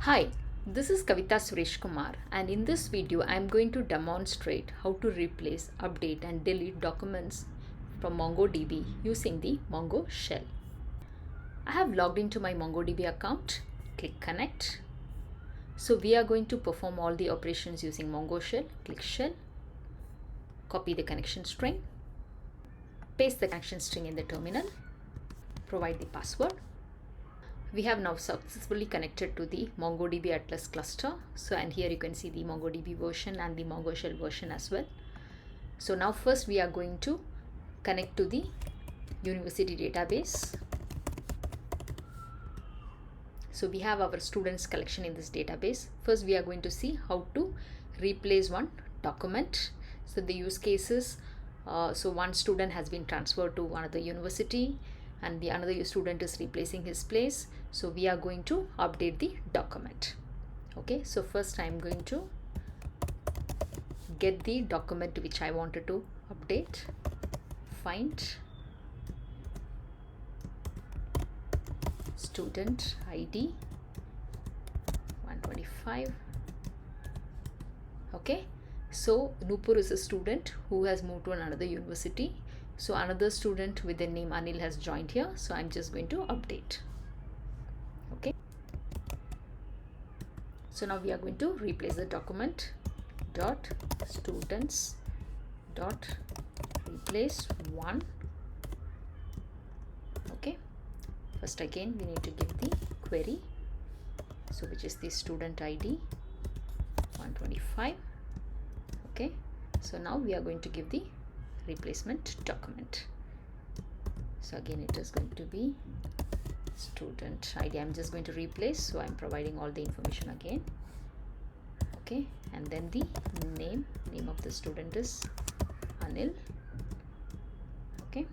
Hi, this is Kavita Suresh Kumar, and in this video I am going to demonstrate how to replace, update and delete documents from MongoDB using the Mongo shell. I have logged into my MongoDB account. Click connect. So we are going to perform all the operations using Mongo shell. Click shell, copy the connection string, paste the connection string in the terminal, provide the password. We have now successfully connected to the MongoDB Atlas cluster. So, and here you can see the MongoDB version and the Mongo shell version as well. So now first we are going to connect to the university database. So we have our students collection in this database. First we are going to see how to replace one document. So the use cases, so one student has been transferred to another university and the another student is replacing his place. So we are going to update the document. Okay, so first I am going to get the document which I wanted to update. Find student ID 125. Okay, so Nupur is a student who has moved to another university. So another student with the name Anil has joined here. So I'm just going to update. Okay. So now we are going to replace the document dot students dot replace one. Okay. First again we need to give the query. So which is the student ID 125. Okay. So now we are going to give the replacement document. So again it is going to be student ID. I'm just going to replace, so I'm providing all the information again. Okay, and then the name of the student is Anil. Okay,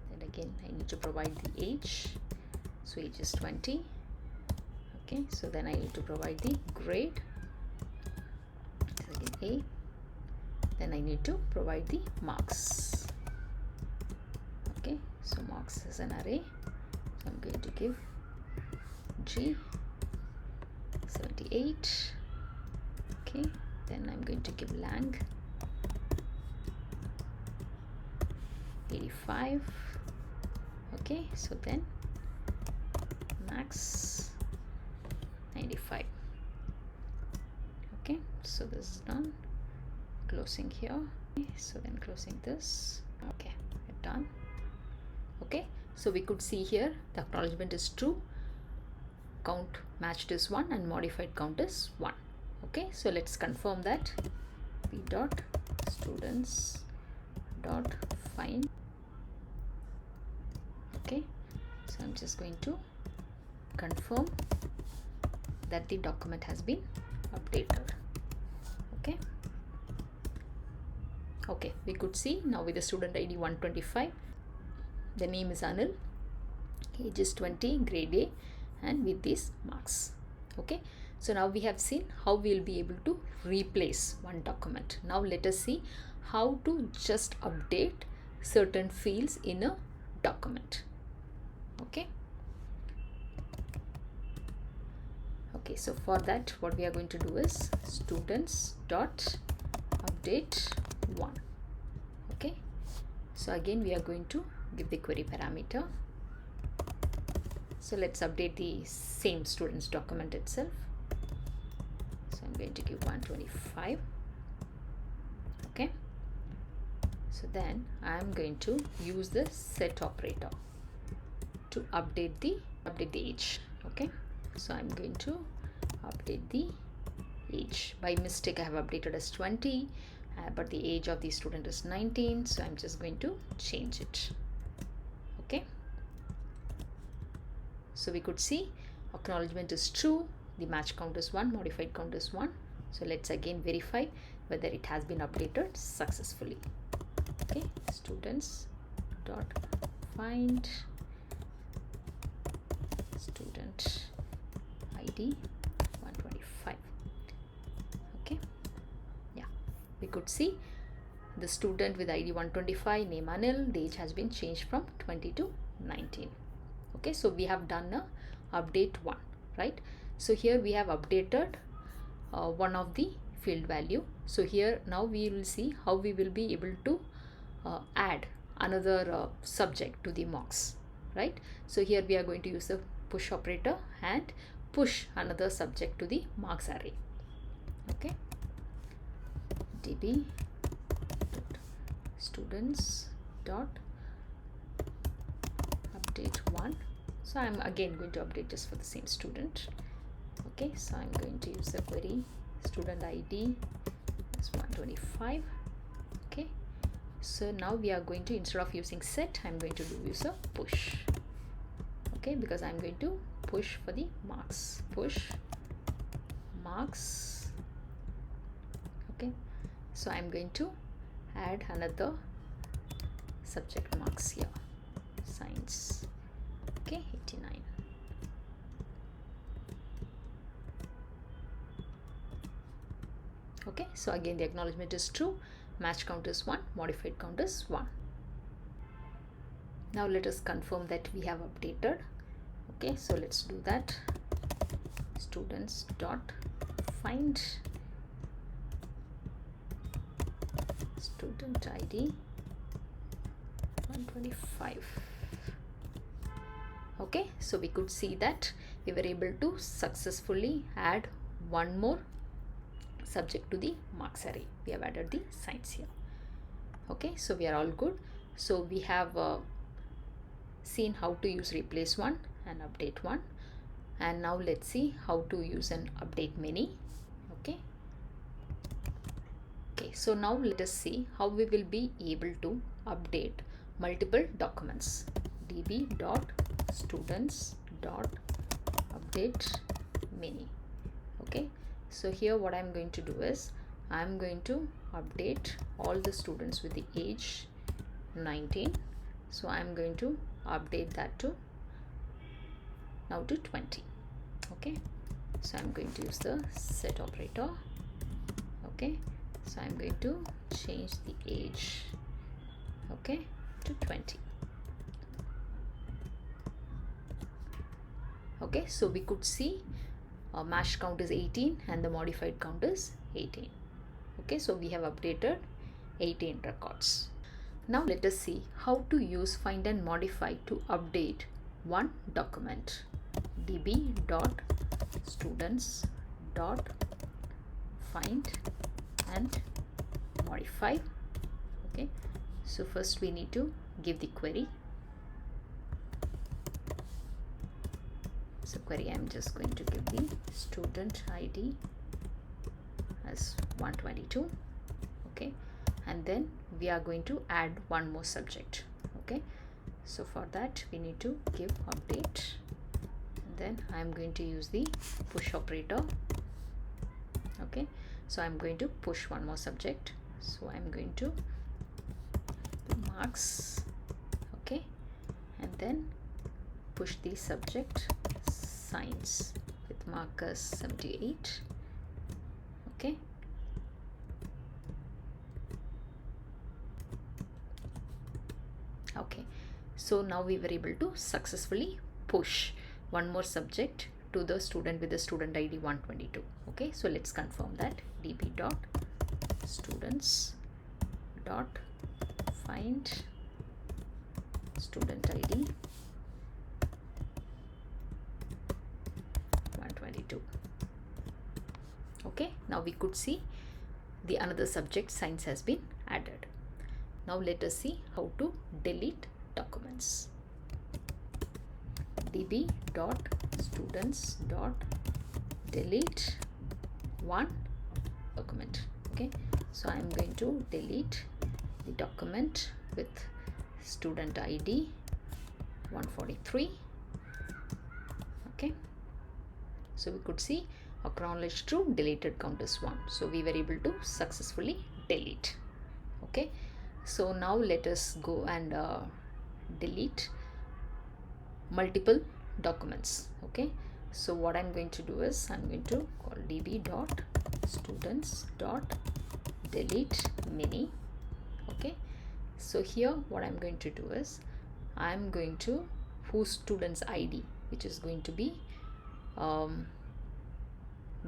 then again I need to provide the age, so age is 20. Okay, so then I need to provide the grade. So again A. Then I need to provide the marks. Okay, so marks is an array, so I'm going to give G 78. Okay, then I'm going to give lang 85. Okay, so then max 95. Okay, so this is done. Closing here. Okay, so then closing this. Okay, we're done. Okay, so we could see here the acknowledgement is true, count matched is 1 and modified count is 1. Okay, so let's confirm that. P dot students dot find. Okay, so I'm just going to confirm that the document has been updated. Okay. Okay, we could see now with the student ID 125, the name is Anil, age is 20, grade A, and with these marks. Okay, so now we have seen how we will be able to replace one document. Now let us see how to just update certain fields in a document. Okay. Okay, so for that what we are going to do is students dot update 1. Okay, so again we are going to give the query parameter. So let's update the same student's document itself. So I'm going to give 125. Okay, so then I'm going to use the set operator to update the age. Okay, so I'm going to update the age. By mistake I have updated as 20, but the age of the student is 19, so I'm just going to change it. Okay, so we could see acknowledgement is true, the match count is 1, modified count is 1. So let's again verify whether it has been updated successfully. Okay, students dot find student ID 125. Okay, yeah, we could see the student with ID 125, name Anil, the age has been changed from 20 to 19. Okay, so we have done a update 1, right? So here we have updated one of the field value. So here now we will see how we will be able to add another subject to the marks, right? So here we are going to use the push operator and push another subject to the marks array. Okay, db students dot update 1. So I'm again going to update just for the same student. Okay, so I'm going to use the query student ID is 125. Okay, so now we are going to, instead of using set, I'm going to use a push. Okay, because I'm going to push for the marks, push marks. Okay, so I'm going to add another subject marks here, science. Okay, 89. Okay, so again the acknowledgement is true, match count is 1, modified count is 1. Now let us confirm that we have updated. Okay, so let's do that. Students dot find student ID 125. Okay, so we could see that we were able to successfully add one more subject to the marks array. We have added the science here. Okay, so we are all good. So we have seen how to use replace one and update one, and now let's see how to use an update many. Okay, so now let us see how we will be able to update multiple documents. db dot students dot update many. Okay, so here what I'm going to do is I'm going to update all the students with the age 19. So I'm going to update that to now to 20. Okay, so I'm going to use the set operator. Okay, so I'm going to change the age, okay, to 20. Okay, so we could see match count is 18 and the modified count is 18. Okay, so we have updated 18 records. Now let us see how to use find and modify to update one document. db dot students dot find and modify. Okay, so first we need to give the query. So query, I'm just going to give the student ID as 122. Okay, and then we are going to add one more subject. Okay, so for that we need to give update, and then I'm going to use the push operator. Okay, so I'm going to push one more subject, so I'm going to do marks. Okay, and then push the subject science with markers 78. Okay, okay, so now we were able to successfully push one more subject to the student with the student ID 122. Okay, so let's confirm that. db dot students dot find student ID 122. Okay, now we could see the another subject science has been added. Now let us see how to delete documents. db dot students dot delete one document. Okay, so I'm going to delete the document with student ID 143. Okay, so we could see acknowledged true, deleted count is 1. So we were able to successfully delete. Okay, so now let us go and delete multiple documents. Okay, so what I'm going to do is I'm going to call db dot students dot delete many. Okay, so here what I'm going to do is I'm going to whose students ID, which is going to be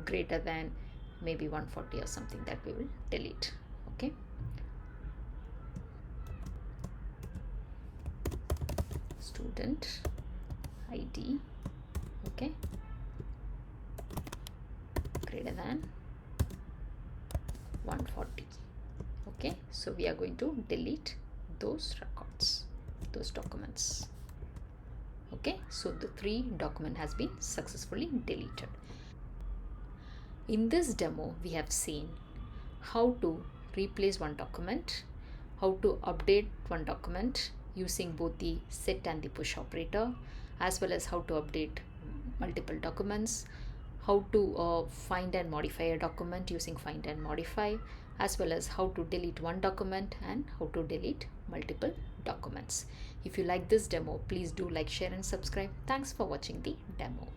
greater than maybe 140 or something, that we will delete. Okay, student ID, okay, greater than 140. Okay, so we are going to delete those records, those documents. Okay, so the 3 document has been successfully deleted. In this demo, we have seen how to replace one document, how to update one document using both the set and the push operator, as well as how to update multiple documents, how to find and modify a document using find and modify, as well as how to delete one document and how to delete multiple documents. If you like this demo, please do like, share and subscribe. Thanks for watching the demo.